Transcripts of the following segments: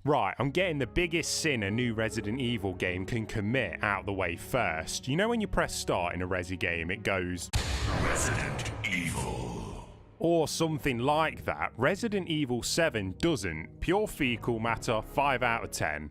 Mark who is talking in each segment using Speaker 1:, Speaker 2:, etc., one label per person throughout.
Speaker 1: Right, I'm getting the biggest sin a new Resident Evil game can commit out the way first. You know when you press start in a Resi game, it goes
Speaker 2: Resident Evil.
Speaker 1: Or something like that. Resident Evil 7 doesn't. Pure fecal matter, 5 out of 10.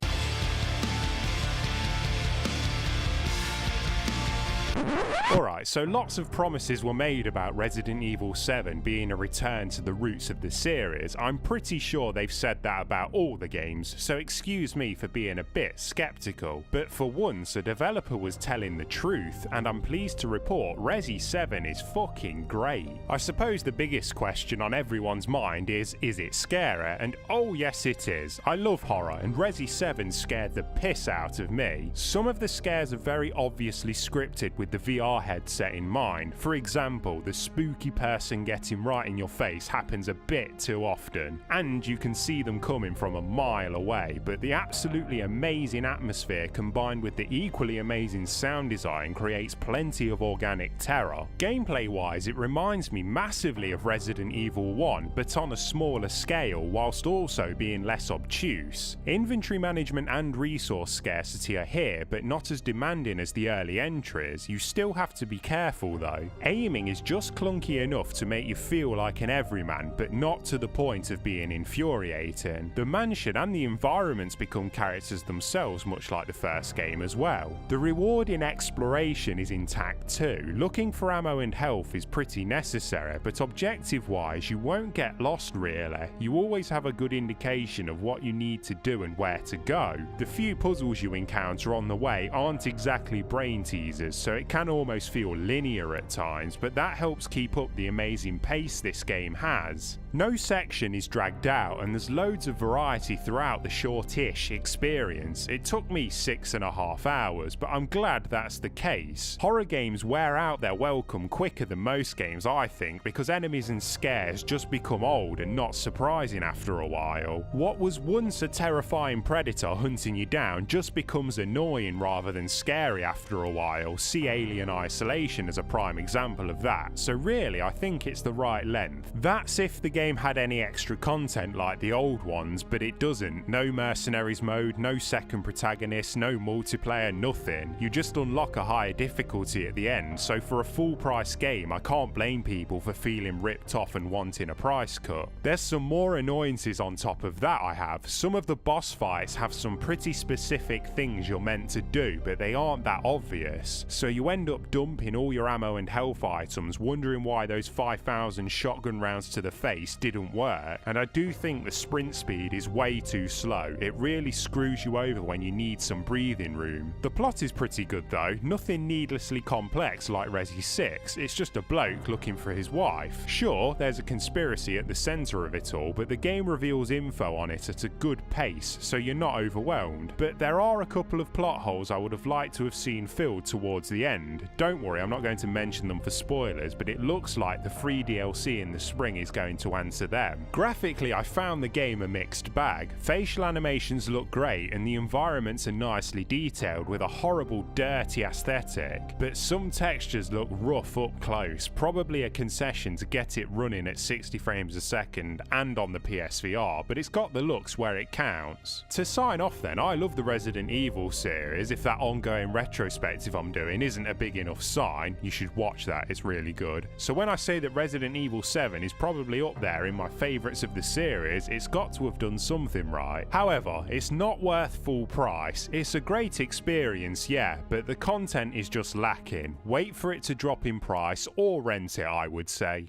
Speaker 1: Alright, so lots of promises were made about Resident Evil 7 being a return to the roots of the series. I'm pretty sure they've said that about all the games, so excuse me for being a bit skeptical. But for once, a developer was telling the truth, and I'm pleased to report Resi 7 is fucking great. I suppose the biggest question on everyone's mind is it scary? And oh yes it is. I love horror, and Resi 7 scared the piss out of me. Some of the scares are very obviously scripted with the VR headset in mind. For example, the spooky person getting right in your face happens a bit too often, and you can see them coming from a mile away, but the absolutely amazing atmosphere combined with the equally amazing sound design creates plenty of organic terror. Gameplay wise, it reminds me massively of Resident Evil 1, but on a smaller scale, whilst also being less obtuse. Inventory management and resource scarcity are here, but not as demanding as the early entries. You still have to be careful though. Aiming is just clunky enough to make you feel like an everyman, but not to the point of being infuriating. The mansion and the environments become characters themselves, much like the first game as well. The reward in exploration is intact too. Looking for ammo and health is pretty necessary, but objective wise you won't get lost really. You always have a good indication of what you need to do and where to go. The few puzzles you encounter on the way aren't exactly brain teasers, so it can almost feel linear at times, but that helps keep up the amazing pace this game has. No section is dragged out, and there's loads of variety throughout the shortish experience. It took me 6.5 hours, but I'm glad that's the case. Horror games wear out their welcome quicker than most games, I think, because enemies and scares just become old and not surprising after a while. What was once a terrifying predator hunting you down just becomes annoying rather than scary after a while. See Alien Isolation as a prime example of that, so really I think it's the right length. That's if the game had any extra content like the old ones, but it doesn't. No mercenaries mode, no second protagonist, no multiplayer, nothing. You just unlock a higher difficulty at the end, so for a full price game I can't blame people for feeling ripped off and wanting a price cut. There's some more annoyances on top of that I have. Some of the boss fights have some pretty specific things you're meant to do, but they aren't that obvious, so you end up dumping all your ammo and health items, wondering why those 5,000 shotgun rounds to the face didn't work. And I do think the sprint speed is way too slow. It really screws you over when you need some breathing room. The plot is pretty good though, nothing needlessly complex like Resi 6, it's just a bloke looking for his wife. Sure, there's a conspiracy at the centre of it all, but the game reveals info on it at a good pace, so you're not overwhelmed. But there are a couple of plot holes I would have liked to have seen filled towards the end. Don't worry, I'm not going to mention them for spoilers, but it looks like the free DLC in the spring is going to answer them. Graphically, I found the game a mixed bag. Facial animations look great and the environments are nicely detailed with a horrible dirty aesthetic, but some textures look rough up close, probably a concession to get it running at 60 frames a second and on the PSVR, but it's got the looks where it counts. To sign off then, I love the Resident Evil series. If that ongoing retrospective I'm doing isn't a big enough sign, you should watch that, it's really good. So when I say that Resident Evil 7 is probably up there in my favourites of the series, it's got to have done something right. However, it's not worth full price. It's a great experience, yeah, but the content is just lacking. Wait for it to drop in price or rent it, I would say.